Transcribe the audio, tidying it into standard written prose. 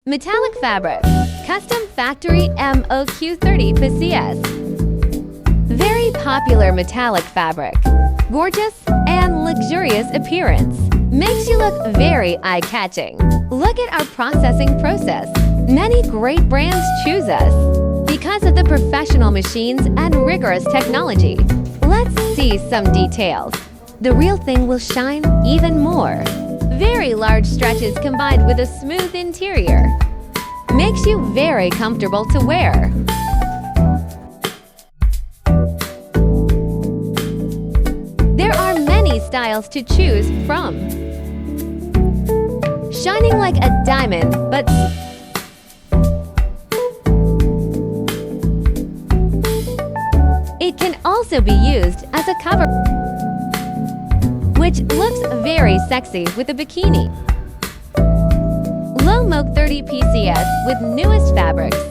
Metallic fabric, custom factory MOQ30 PCS. Very popular metallic fabric. Gorgeous and luxurious appearance. Makes you look very eye-catching. Look at our processing process. Many great brands choose us because of the professional machines and rigorous technology. Let's see some details. The real thing will shine even more. Very large stretches combined with a smooth interior. Makes you very comfortable to wear. There are many styles to choose from. Shining like a diamond, but it can also be used as a cover, which looks very sexy with a bikini. Low Moke 30 PCS with newest fabrics.